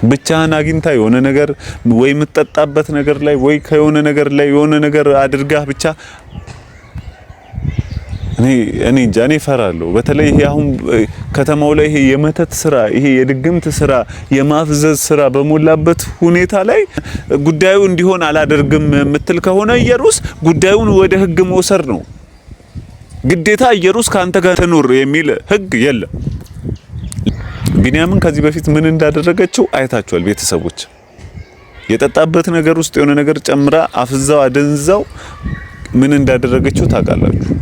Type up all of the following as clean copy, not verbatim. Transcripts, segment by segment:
ብቻህን አግኝታ የሆነ ነገር ወይ የምትጠጣበት ነገር ላይ ወይ ከሆነ ነገር ላይ የሆነ ነገር አድርጋህ ብቻ እኔ እንጃ እኔ እፈራለሁ። በተለይ ይሄ አሁን ከተማው ላይ ይሄ የመተት ስራ ይሄ የድግምት ስራ የማፍዘዝ ስራ በሞላበት ሁኔታ ላይ ጉዳዩ እንዲሆን አላደርግም የምትል ከሆነ ኢየሩስ ጉዳዩን ወደ ህግ መውሰድ ነው ግዴታ። ኢየሩስ ካንተ ጋር ትኑር የሚል ህግ የለም። ቢንያምን ከዚህ በፊት ምን እንዳደረገችው አይታችኋል ቤተሰቦች። የጠጣበት ነገር ውስጥ የሆነ ነገር ጨምራ አፍዛው አደንዛው ምን እንዳደረገችው ታውቃላችሁ።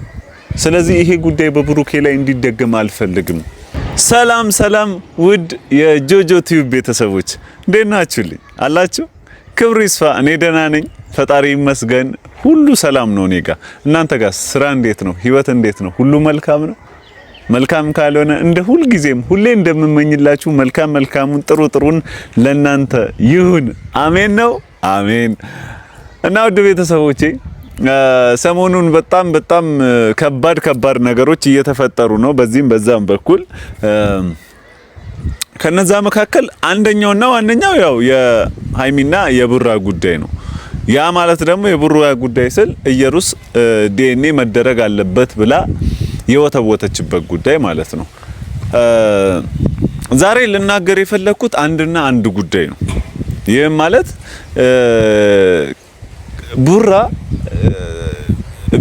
ስለዚህ ይሄ ጉዳይ በብሩኬ ላይ እንዲደገም አልፈልግም። ሰላም ሰላም ውድ የጆጆ ቲዩብ ቤተሰቦች እንዴት ናችሁልኝ? አላችሁ? ክብሩ ይስፋ። እኔ ደህና ነኝ፣ ፈጣሪ ይመስገን። ሁሉ ሰላም ነው እኔ ጋር። እናንተ ጋር ስራ እንዴት ነው? ህይወት እንዴት ነው? ሁሉ መልካም ነው? መልካም ካልሆነ እንደ ሁል ጊዜም ሁሌ እንደምመኝላችሁ መልካሙን ጥሩን ለናንተ ይሁን። አሜን ነው አሜን። እና ውድ ቤተሰቦቼ ሰሞኑን በጣም ከባድ ነገሮች እየተፈጠሩ ነው በዚህም በዛም በኩል። ከነዛ መካከል አንደኛውና ዋነኛው ያው የሃይሚና የቡራ ጉዳይ ነው። ያ ማለት ደግሞ የቡራ ጉዳይ ስል ኢየሩስ ዲኤንኤ መደረግ አለበት ብላ የወተወተችበት ጉዳይ ማለት ነው። ዛሬ ልናገር የፈለኩት አንድና አንድ ጉዳይ ነው። ይሄ ማለት ቡራ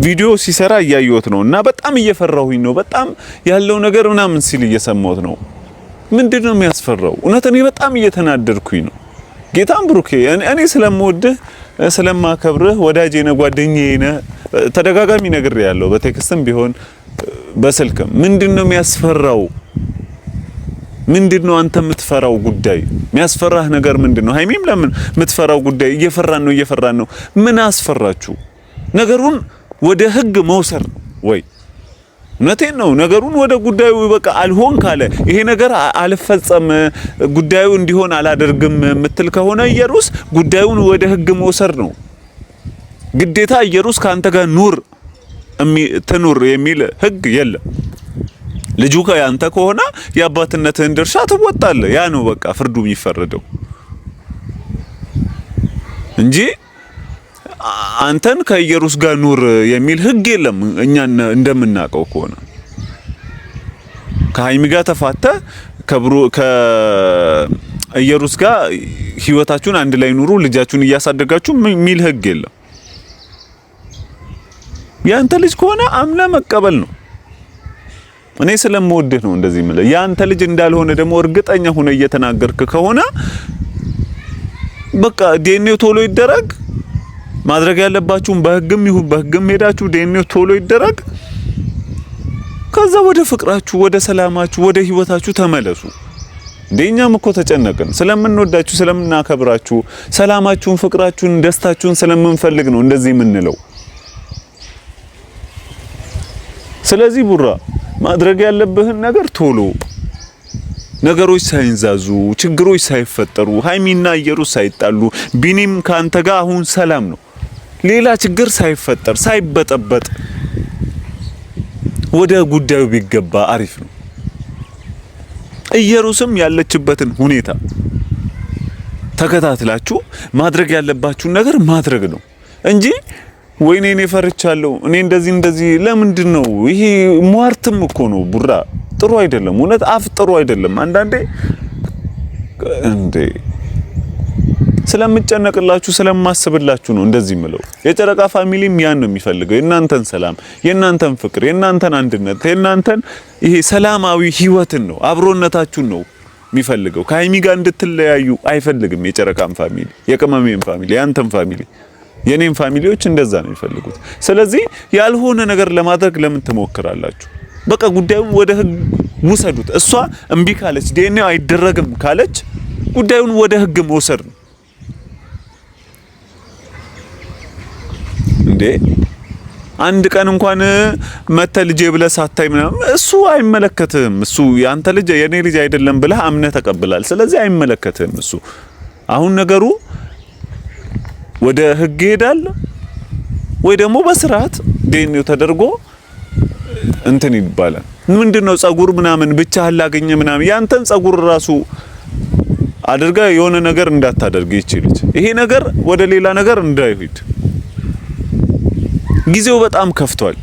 ቪዲዮ ሲሰራ እያየሁት ነው እና በጣም እየፈራሁኝ ነው። በጣም ያለው ነገር ምናምን ሲል እየሰማሁት ነው። ምንድነው የሚያስፈራው? እውነት እኔ በጣም እየተናደድኩኝ ነው። ጌታም ብሩኬ እኔ ስለምወድህ ስለማከብርህ ወዳጄ ነህ፣ ጓደኛዬ ነህ። ተደጋጋሚ ነገር ያለው በቴክስትም ቢሆን በስልክም ምንድነው የሚያስፈራው? ምንድነው አንተ የምትፈራው ጉዳይ? የሚያስፈራህ ነገር ምንድነው? ሃይሚም ለምን የምትፈራው ጉዳይ? እየፈራን ነው። ምን አስፈራችሁ? ነገሩን ወደ ህግ መውሰድ ወይ? እውነቴን ነው። ነገሩን ወደ ጉዳዩ በቃ አልሆን ካለ ይሄ ነገር አልፈጸም ጉዳዩ እንዲሆን አላደርግም የምትል ከሆነ ኢየሩስ ጉዳዩን ወደ ህግ መውሰድ ነው ግዴታ። ኢየሩስ ካንተ ጋር ትኑር የሚል ህግ የለም። ልጁ ከያንተ ከሆነ የአባትነትህን ድርሻ ትወጣለህ። ያ ነው በቃ ፍርዱ የሚፈረደው እንጂ አንተን ከኢየሩስ ጋር ኑር የሚል ህግ የለም። እኛ እንደምናውቀው ከሆነ ከሃይሚ ጋር ተፋተ ከኢየሩስ ጋር ህይወታችሁን አንድ ላይ ኑሩ፣ ልጃችሁን እያሳደጋችሁ የሚል ህግ የለም። ያንተ ልጅ ከሆነ አምና መቀበል ነው። እኔ ስለምወድህ ነው እንደዚህ ማለት። ያንተ ልጅ እንዳልሆነ ደግሞ እርግጠኛ ሆነ እየተናገርክ ከሆነ በቃ ዲኤንኤው ቶሎ ይደረግ። ማድረግ ያለባችሁን በህግም ሄዳችሁ ዲኤንኤው ቶሎ ይደረግ። ከዛ ወደ ፍቅራችሁ፣ ወደ ሰላማችሁ፣ ወደ ህይወታችሁ ተመለሱ። እኛም እኮ ተጨነቅን። ስለምንወዳችሁ፣ ስለምናከብራችሁ፣ ሰላማችሁን፣ ፍቅራችሁን፣ ደስታችሁን ስለምንፈልግ ነው እንደዚህ የምንለው። ስለዚህ ቡራ ማድረግ ያለብህን ነገር ቶሎ ነገሮች ሳይንዛዙ ችግሮች ሳይፈጠሩ ሃይሚና ኢየሩስ ሳይጣሉ ቢኒም ካንተ ጋር አሁን ሰላም ነው፣ ሌላ ችግር ሳይፈጠር ሳይበጠበጥ ወደ ጉዳዩ ቢገባ አሪፍ ነው። ኢየሩስም ያለችበትን ሁኔታ ተከታትላችሁ ማድረግ ያለባችሁን ነገር ማድረግ ነው እንጂ ወይኔ እኔ ፈርቻለሁ እኔ እንደዚህ ለምንድን ነው? ይሄ ሟርትም እኮ ነው ቡራ። ጥሩ አይደለም፣ እውነት አፍ ጥሩ አይደለም። አንዳንዴ እንዴ ስለምጨነቅላችሁ ስለማስብላችሁ ነው እንደዚህ ምለው። የጨረቃ ፋሚሊም ያን ነው የሚፈልገው፣ የናንተን ሰላም፣ የናንተን ፍቅር፣ የናንተን አንድነት፣ የናንተን ይሄ ሰላማዊ ህይወትን ነው፣ አብሮነታችሁን ነው የሚፈልገው። ከሃይሚ ጋር እንድትለያዩ አይፈልግም። የጨረቃም ፋሚሊ፣ የቅመሜም ፋሚሊ፣ ያንተም ፋሚሊ፣ የኔም ፋሚሊዎች እንደዛ ነው የሚፈልጉት። ስለዚህ ያልሆነ ነገር ለማድረግ ለምን ትሞክራላችሁ? በቃ ጉዳዩን ወደ ህግ ውሰዱት። እሷ እምቢ ካለች ዲኤንኤ አይደረግም ካለች ጉዳዩን ወደ ህግ መውሰድ ነው እንዴ። አንድ ቀን እንኳን መተ ልጄ ብለህ ሳታይ ምናምን እሱ አይመለከትህም። እሱ ያንተ ልጅ የኔ ልጅ አይደለም ብለህ አምነህ ተቀብላል። ስለዚህ አይመለከትህም እሱ። አሁን ነገሩ ወደ ህግ ይሄዳል ወይ ደግሞ በስርዓት ዲኤንኤው ተደርጎ እንትን ይባላል። ምንድነው ጸጉር ምናምን ብቻ ላገኘ ምናምን ያንተን ጸጉር ራሱ አድርጋ የሆነ ነገር እንዳታደርግ ይችላል። ይሄ ነገር ወደ ሌላ ነገር እንዳይሄድ ጊዜው በጣም ከፍቷል።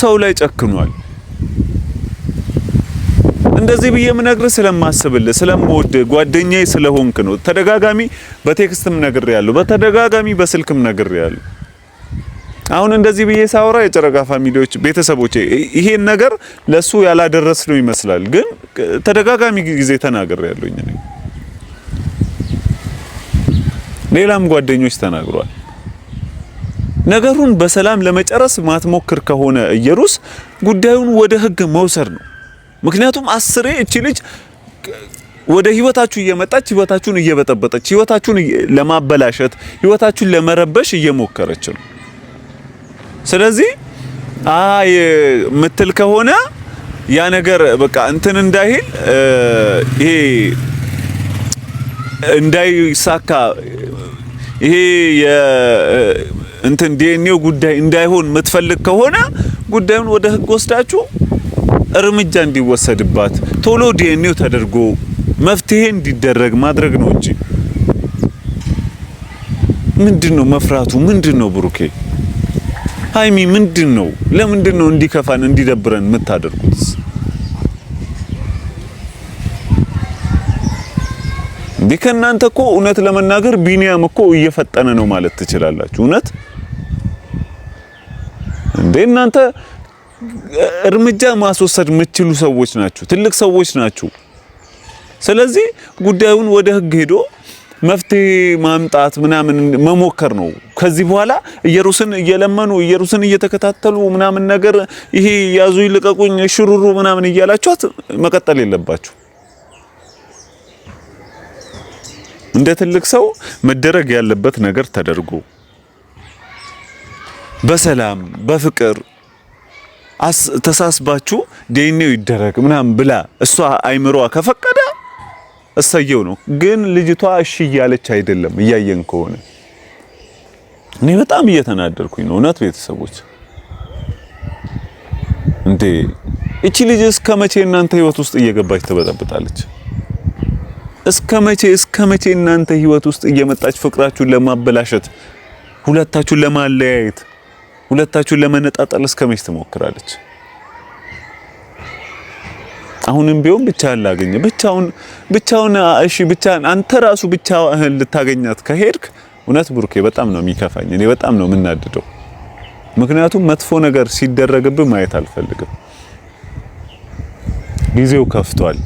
ሰው ላይ ጨክኗል። እንደዚህ ብዬ ምነግር ስለማስብልህ ስለምወድ ጓደኛዬ ስለሆንክ ነው። ተደጋጋሚ በቴክስትም ነግሬያለሁ፣ በተደጋጋሚ በስልክም ነግሬያለሁ። አሁን እንደዚህ ብዬ ሳወራ የጨረቃ ፋሚሊዎች ቤተሰቦቼ ይሄን ነገር ለሱ ያላደረስነው ይመስላል፣ ግን ተደጋጋሚ ጊዜ ተናግሬያለሁኝ እኔ። ሌላም ጓደኞች ተናግሯል። ነገሩን በሰላም ለመጨረስ ማትሞክር ከሆነ ኢየሩስ ጉዳዩን ወደ ህግ መውሰድ ነው። ምክንያቱም አስሬ እቺ ልጅ ወደ ህይወታችሁ እየመጣች ህይወታችሁን እየበጠበጠች ህይወታችሁን ለማበላሸት ህይወታችሁን ለመረበሽ እየሞከረች ነው። ስለዚህ ምትል ከሆነ ያ ነገር በቃ እንትን እንዳይል ይሄ እንዳይሳካ ይሄ እንትን ዲኤንኤው ጉዳይ እንዳይሆን ምትፈልግ ከሆነ ጉዳዩን ወደ ህግ ወስዳችሁ እርምጃ እንዲወሰድባት ቶሎ ዲኤንኤው ተደርጎ መፍትሄ እንዲደረግ ማድረግ ነው እንጂ ምንድነው መፍራቱ? ምንድነው ብሩኬ ሃይሚ ምንድነው? ለምንድነው እንዲከፋን እንዲደብረን የምታደርጉት? ከእናንተ እኮ እውነት ለመናገር ቢኒያም እኮ እየፈጠነ ነው ማለት ትችላላችሁ። እውነት እናንተ እርምጃ ማስወሰድ የምትችሉ ሰዎች ናችሁ፣ ትልቅ ሰዎች ናችሁ። ስለዚህ ጉዳዩን ወደ ህግ ሄዶ መፍትሄ ማምጣት ምናምን መሞከር ነው። ከዚህ በኋላ ኢየሩስን እየለመኑ ኢየሩስን እየተከታተሉ ምናምን ነገር ይሄ ያዙ ይልቀቁኝ ሽሩሩ ምናምን እያላችኋት መቀጠል የለባችሁ። እንደ ትልቅ ሰው መደረግ ያለበት ነገር ተደርጎ በሰላም በፍቅር ተሳስባችሁ ዲኤንኤው ይደረግ ምናምን ብላ እሷ አይምሮዋ ከፈቀደ እሰየው ነው። ግን ልጅቷ እሺ እያለች አይደለም። እያየን ከሆነ እኔ በጣም እየተናደርኩኝ ነው እውነት ቤተሰቦች። እቺ ልጅ እስከ መቼ እናንተ ህይወት ውስጥ እየገባች ትበጠብጣለች? እስከ መቼ እናንተ ህይወት ውስጥ እየመጣች ፍቅራችሁን ለማበላሸት፣ ሁለታችሁን ለማለያየት፣ ሁለታችሁን ለመነጣጠል እስከ መቼ ትሞክራለች? አሁንም ቢሆን ብቻህን ላገኘ ብቻውን እሺ ብቻህን አንተ ራሱ ብቻህን ልታገኛት ከሄድክ እውነት ብሩኬ በጣም ነው የሚከፋኝ። እኔ በጣም ነው የምናደደው። ምክንያቱም መጥፎ ነገር ሲደረግብህ ማየት አልፈልግም። ጊዜው ከፍቷል።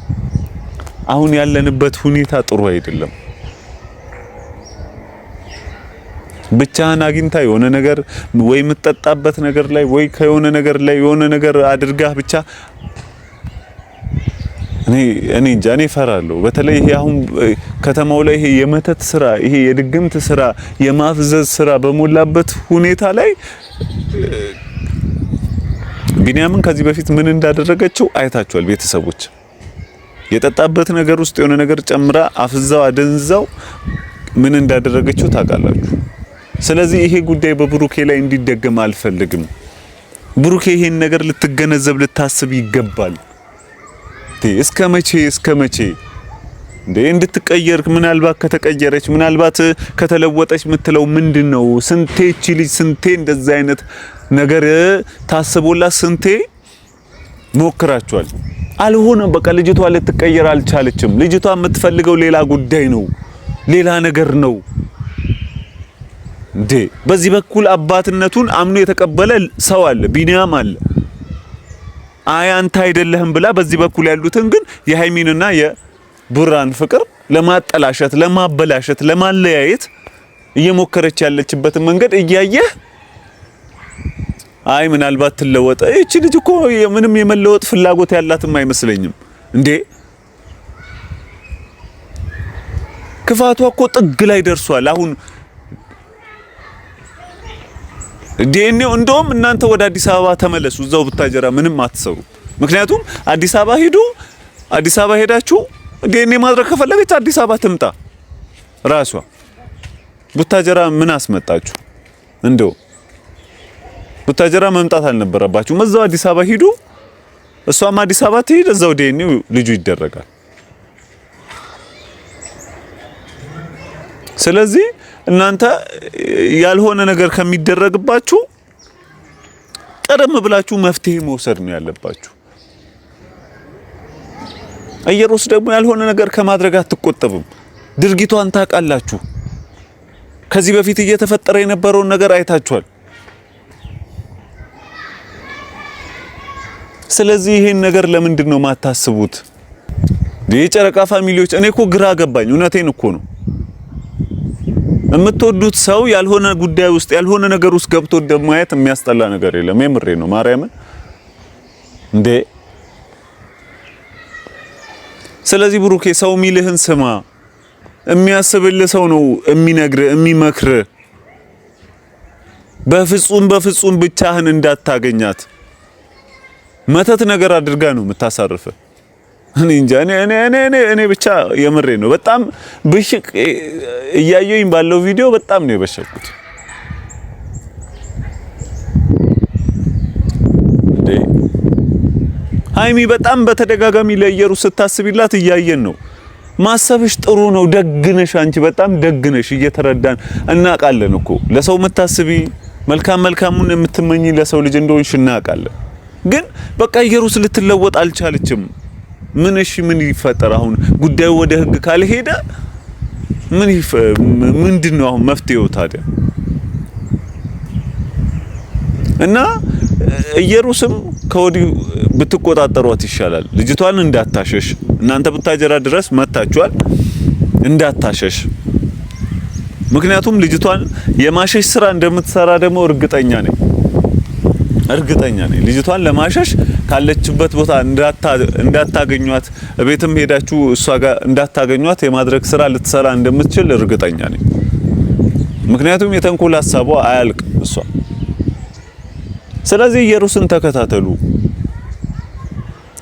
አሁን ያለንበት ሁኔታ ጥሩ አይደለም። ብቻህን አግኝታ የሆነ ነገር ወይ የምትጠጣበት ነገር ላይ ወይ ከሆነ ነገር ላይ የሆነ ነገር አድርጋህ ብቻ እኔ እንጃ እኔ እፈራለሁ። በተለይ ይሄ አሁን ከተማው ላይ ይሄ የመተት ስራ ይሄ የድግምት ስራ የማፍዘዝ ስራ በሞላበት ሁኔታ ላይ ቢኒያምን ከዚህ በፊት ምን እንዳደረገችው አይታችኋል ቤተሰቦች። የጠጣበት ነገር ውስጥ የሆነ ነገር ጨምራ አፍዛው አደንዛው ምን እንዳደረገችው ታውቃላችሁ። ስለዚህ ይሄ ጉዳይ በብሩኬ ላይ እንዲደገም አልፈልግም። ብሩኬ ይሄን ነገር ልትገነዘብ ልታስብ ይገባል። እስከ መቼ እንድትቀየር ምናልባት ከተቀየረች ምናልባት ከተለወጠች ምትለው ምንድነው? ስንቴ እቺ ልጅ ስንቴ እንደዛ አይነት ነገር ታስቦላት ስንቴ ሞክራችኋል። አልሆነም። በቃ ልጅቷ ልትቀየር አልቻለችም። ልጅቷ የምትፈልገው ሌላ ጉዳይ ነው፣ ሌላ ነገር ነው። በዚህ በኩል አባትነቱን አምኖ የተቀበለ ሰው አለ፣ ቢኒያም አለ። አይ አንተ አይደለህም ብላ በዚህ በኩል ያሉትን ግን የሃይሚንና የቡራን ፍቅር ለማጠላሸት፣ ለማበላሸት፣ ለማለያየት እየሞከረች ያለችበትን መንገድ እያየህ አይ ምናልባት ትለወጠ እቺ ልጅ እኮ ምንም የመለወጥ ፍላጎት ያላትም አይመስለኝም። ክፋቷ እኮ ጥግ ላይ ደርሷል። አሁን ዲኤንኤው እንደውም እናንተ ወደ አዲስ አበባ ተመለሱ፣ እዛው ቡታጀራ ምንም አትሰሩ። ምክንያቱም አዲስ አበባ ሄዳችሁ ዲኤንኤ ማድረግ ከፈለገች አዲስ አበባ ትምጣ ራሷ። ቡታጀራ ምን አስመጣችሁ? እንደው ቡታጀራ መምጣት አልነበረባችሁም። እዛው አዲስ አበባ ሂዱ፣ እሷም አዲስ አበባ ትሄድ፣ እዛው ዲኤንኤው ልጁ ይደረጋል። ስለዚህ እናንተ ያልሆነ ነገር ከሚደረግባችሁ ቀደም ብላችሁ መፍትሄ መውሰድ ነው ያለባችሁ። ኢየሩስ ደግሞ ያልሆነ ነገር ከማድረግ አትቆጠብም። ድርጊቷን ታውቃላችሁ። ከዚህ በፊት እየተፈጠረ የነበረውን ነገር አይታችኋል። ስለዚህ ይሄን ነገር ለምንድን ነው ማታስቡት? የጨረቃ ፋሚሊዎች እኔ እኮ ግራ ገባኝ። እውነቴን እኮ ነው። የምትወዱት ሰው ያልሆነ ጉዳይ ውስጥ ያልሆነ ነገር ውስጥ ገብቶ እንደማየት የሚያስጠላ ነገር የለም። የምሬ ነው ማርያምን እንዴ። ስለዚህ ብሩኬ ሰው ሚልህን ስማ። የሚያስብልህ ሰው ነው የሚነግርህ የሚመክርህ። በፍጹም ብቻህን እንዳታገኛት መተት ነገር አድርጋ ነው የምታሳርፈ። እኔ እንጃ እኔ ብቻ የምሬ ነው። በጣም ብሽቅ እያየኝ ባለው ቪዲዮ በጣም ነው የበሸኩት። እንዴ ሃይሚ በጣም በተደጋጋሚ ለኢየሩስ ስታስቢላት እያየን ነው። ማሰብሽ ጥሩ ነው። ደግነሽ አንቺ በጣም ደግነሽ እየተረዳን እናውቃለን እኮ ለሰው የምታስቢ መልካሙን የምትመኝ ለሰው ልጅ እንደሆንሽ እናውቃለን። ግን በቃ ኢየሩስ ልትለወጥ አልቻለችም። ምን ይፈጠር አሁን? ጉዳዩ ወደ ህግ ካልሄደ ምንድነው አሁን መፍትሄው ታዲያ? እና ኢየሩስም ከወዲሁ ብትቆጣጠሯት ይሻላል። ልጅቷን እንዳታሸሽ። እናንተ ብታጀራ ድረስ መታችኋል። እንዳታሸሽ። ምክንያቱም ልጅቷን የማሸሽ ስራ እንደምትሰራ ደግሞ እርግጠኛ ነኝ። ልጅቷን ለማሸሽ ካለችበት ቦታ እንዳታገኟት፣ ቤትም ሄዳችሁ እሷ ጋር እንዳታገኟት የማድረግ ስራ ልትሰራ እንደምትችል እርግጠኛ ነኝ። ምክንያቱም የተንኮል ሐሳቧ አያልቅ እሷ። ስለዚህ ኢየሩስን ተከታተሉ።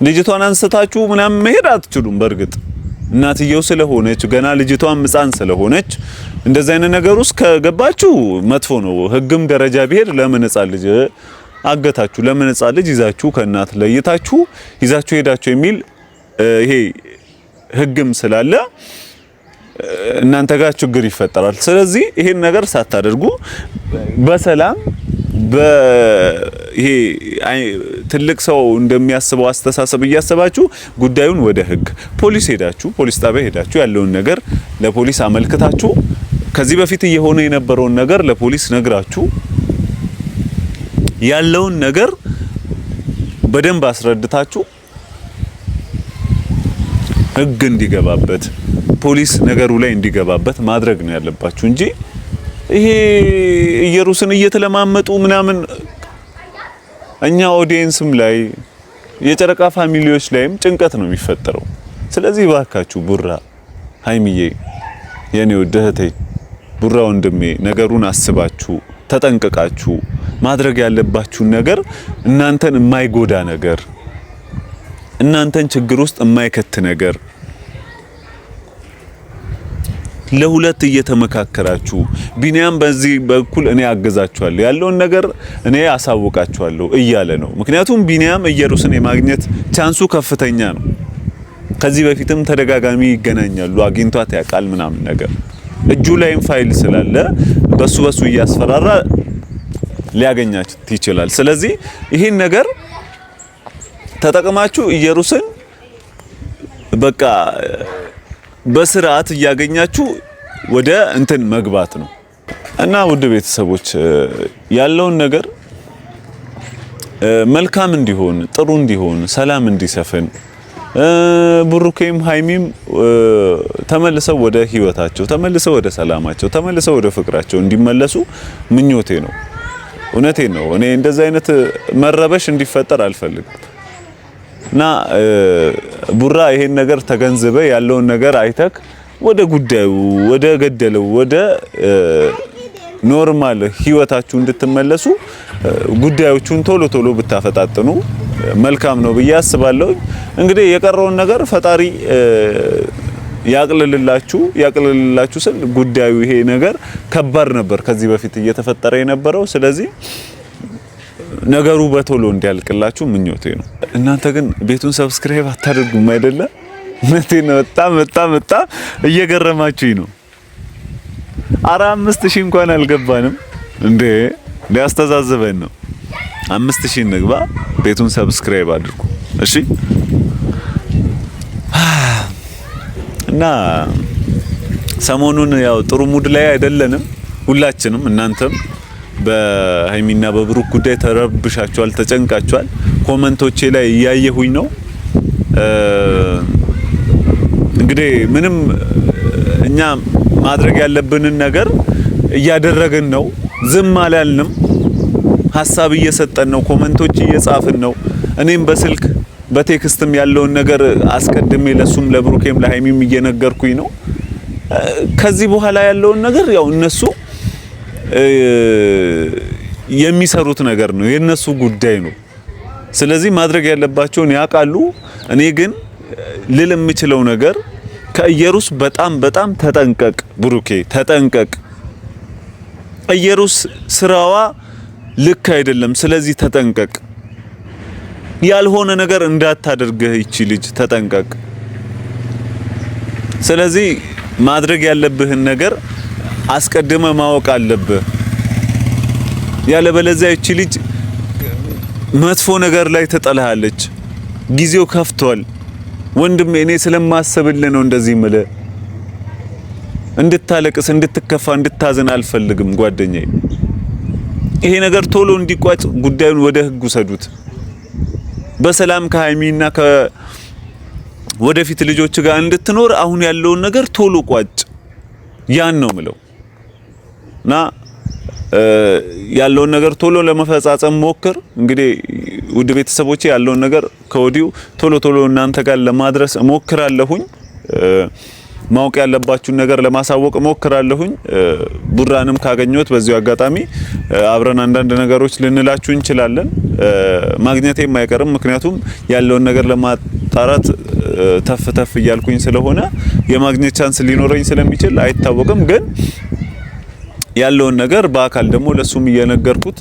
ልጅቷን አንስታችሁ ምናምን መሄድ አትችሉም። በእርግጥ እናትየው ስለሆነች ገና ልጅቷን ሕፃን ስለሆነች እንደዛ አይነት ነገር ውስጥ ከገባችሁ መጥፎ ነው። ህግም ደረጃ ቢሄድ ለምን ሕፃን ልጅ አገታችሁ? ለምን ሕፃን ልጅ ይዛችሁ ከእናት ለይታችሁ ይዛችሁ ሄዳችሁ የሚል ይሄ ህግም ስላለ እናንተ ጋር ችግር ይፈጠራል። ስለዚህ ይሄን ነገር ሳታደርጉ በሰላም ይሄ ትልቅ ሰው እንደሚያስበው አስተሳሰብ እያሰባችሁ ጉዳዩን ወደ ህግ ፖሊስ ጣቢያ ሄዳችሁ ያለውን ነገር ለፖሊስ አመልክታችሁ ከዚህ በፊት እየሆነ የነበረውን ነገር ለፖሊስ ነግራችሁ ያለውን ነገር በደንብ አስረድታችሁ ህግ እንዲገባበት ፖሊስ ነገሩ ላይ እንዲገባበት ማድረግ ነው ያለባችሁ እንጂ ይሄ ኢየሩስን እየተለማመጡ ምናምን እኛ ኦዲየንስም ላይ የጨረቃ ፋሚሊዎች ላይም ጭንቀት ነው የሚፈጠረው። ስለዚህ ባካችሁ ቡራ ሃይሚዬ፣ የኔ ወደህቴ፣ ቡራ ወንድሜ ነገሩን አስባችሁ ተጠንቀቃችሁ ማድረግ ያለባችሁን ነገር እናንተን የማይጎዳ ነገር እናንተን ችግር ውስጥ የማይከት ነገር ለሁለት እየተመካከራችሁ ቢኒያም በዚህ በኩል እኔ አገዛችኋለሁ ያለውን ነገር እኔ አሳውቃችኋለሁ እያለ ነው። ምክንያቱም ቢኒያም ኢየሩስን የማግኘት ቻንሱ ከፍተኛ ነው። ከዚህ በፊትም ተደጋጋሚ ይገናኛሉ፣ አግኝቷት ያውቃል ምናምን ነገር እጁ ላይም ፋይል ስላለ በሱ እያስፈራራ ሊያገኛት ይችላል። ስለዚህ ይሄን ነገር ተጠቅማችሁ ኢየሩስን በቃ በስርዓት እያገኛችሁ ወደ እንትን መግባት ነው። እና ውድ ቤተሰቦች ያለውን ነገር መልካም እንዲሆን ጥሩ እንዲሆን ሰላም እንዲሰፍን ብሩኬም ሃይሚም ተመልሰው ወደ ህይወታቸው ተመልሰው ወደ ሰላማቸው ተመልሰው ወደ ፍቅራቸው እንዲመለሱ ምኞቴ ነው። እውነቴን ነው። እኔ እንደዛ አይነት መረበሽ እንዲፈጠር አልፈልግም። እና ቡራ ይሄን ነገር ተገንዝበ ያለውን ነገር አይተክ ወደ ጉዳዩ ወደ ገደለው ወደ ኖርማል ህይወታችሁ እንድትመለሱ ጉዳዮቹን ቶሎ ብታፈጣጥኑ መልካም ነው ብዬ አስባለሁ። እንግዲህ የቀረውን ነገር ፈጣሪ ያቅልልላችሁ ስል ጉዳዩ ይሄ ነገር ከባድ ነበር ከዚህ በፊት እየተፈጠረ የነበረው። ስለዚህ ነገሩ በቶሎ እንዲያልቅላችሁ ምኞቴ ነው። እናንተ ግን ቤቱን ሰብስክራይብ አታደርጉም አይደለ? በጣም እየገረማችሁኝ ነው። 5000 እንኳን አልገባንም እንዴ ሊያስተዛዝበን ነው 5000 እንግባ ቤቱን ሰብስክራይብ አድርጉ እሺ እና ሰሞኑን ያው ጥሩ ሙድ ላይ አይደለንም ሁላችንም እናንተም በሃይሚና በብሩክ ጉዳይ ተረብሻችኋል ተጨንቃችኋል ኮሜንቶቼ ላይ ያያየሁኝ ነው እንግዲህ ምንም እኛ ማድረግ ያለብንን ነገር እያደረግን ነው ዝም አላልንም ሐሳብ እየሰጠን ነው ኮሜንቶች እየጻፍን ነው እኔም በስልክ በቴክስትም ያለውን ነገር አስቀድሜ ለሱም ለብሩኬም ለሃይሚም እየነገርኩኝ ነው ከዚህ በኋላ ያለውን ነገር ያው እነሱ የሚሰሩት ነገር ነው የነሱ ጉዳይ ነው ስለዚህ ማድረግ ያለባቸውን ያቃሉ እኔ ግን ልል የምችለው ነገር ከኢየሩስ በጣም ተጠንቀቅ ብሩኬ ተጠንቀቅ ኢየሩስ ስራዋ ልክ አይደለም ስለዚህ ተጠንቀቅ ያልሆነ ነገር እንዳታደርግህ ይቺ ልጅ ተጠንቀቅ ስለዚህ ማድረግ ያለብህን ነገር አስቀድመ ማወቅ አለብህ ያለበለዚያ ይቺ ልጅ መጥፎ ነገር ላይ ተጠላሃለች ጊዜው ከፍቷል ወንድሜ እኔ ስለማሰብልህ ነው እንደዚህ ምለ እንድታለቅስ እንድትከፋ እንድታዘን አልፈልግም ጓደኛዬ ይሄ ነገር ቶሎ እንዲቋጭ ጉዳዩን ወደ ህግ ወሰዱት በሰላም ከሃይሚና ወደፊት ልጆች ጋር እንድትኖር አሁን ያለውን ነገር ቶሎ ቋጭ ያን ነው ምለው እና ያለውን ነገር ቶሎ ለመፈጻጸም ሞክር እንግዲህ ውድ ቤተሰቦቼ ያለውን ነገር ከወዲው ቶሎ እናንተ ጋር ለማድረስ ሞክራለሁኝ ማወቅ ያለባችሁን ነገር ለማሳወቅ ሞክራለሁኝ ቡራንም ካገኘሁት በዚሁ አጋጣሚ አብረን አንዳንድ ነገሮች ልንላችሁ እንችላለን ማግኘቴ የማይቀርም ምክንያቱም ያለውን ነገር ለማጣራት ተፍ እያልኩኝ ስለሆነ የማግኘት ቻንስ ሊኖረኝ ስለሚችል አይታወቅም ግን ያለውን ነገር በአካል ደግሞ ለሱም እየነገርኩት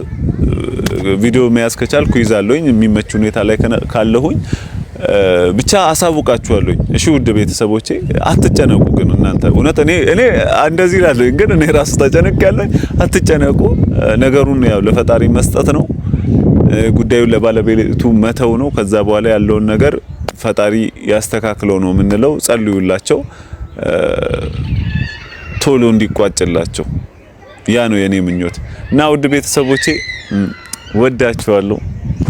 ቪዲዮ መያዝ ከቻልኩ ይዛለሁኝ የሚመች ሁኔታ ላይ ካለሁኝ ብቻ አሳውቃችኋለሁ እሺ ውድ ቤተሰቦቼ አትጨነቁ ግን እናንተ እውነት እኔ እንደዚህ እላለሁ ግን እኔ ራስ ተጨነቅያለሁ አትጨነቁ ነገሩን ያው ለፈጣሪ መስጠት ነው ጉዳዩን ለባለቤቱ መተው ነው ከዛ በኋላ ያለውን ነገር ፈጣሪ ያስተካክለው ነው የምንለው ጸልዩላቸው ቶሎ እንዲቋጭላቸው ያ ነው የኔ ምኞት እና ውድ ቤተሰቦቼ ወዳችኋለሁ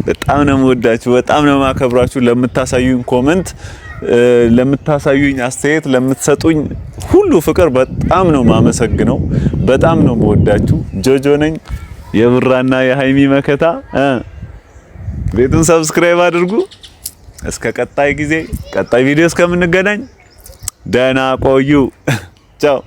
በጣም ነው ወዳችሁ በጣም ነው ማከብራችሁ ለምታሳዩኝ ኮሜንት ለምታሳዩኝ አስተያየት ለምትሰጡኝ ሁሉ ፍቅር በጣም ነው ማመሰግነው በጣም ነው ወዳችሁ ጆጆ ነኝ የብራና የሃይሚ መከታ ቤቱን ሰብስክራይብ አድርጉ እስከ ቀጣይ ጊዜ ቀጣይ ቪዲዮ እስከምንገናኝ ደህና ቆዩ ቻው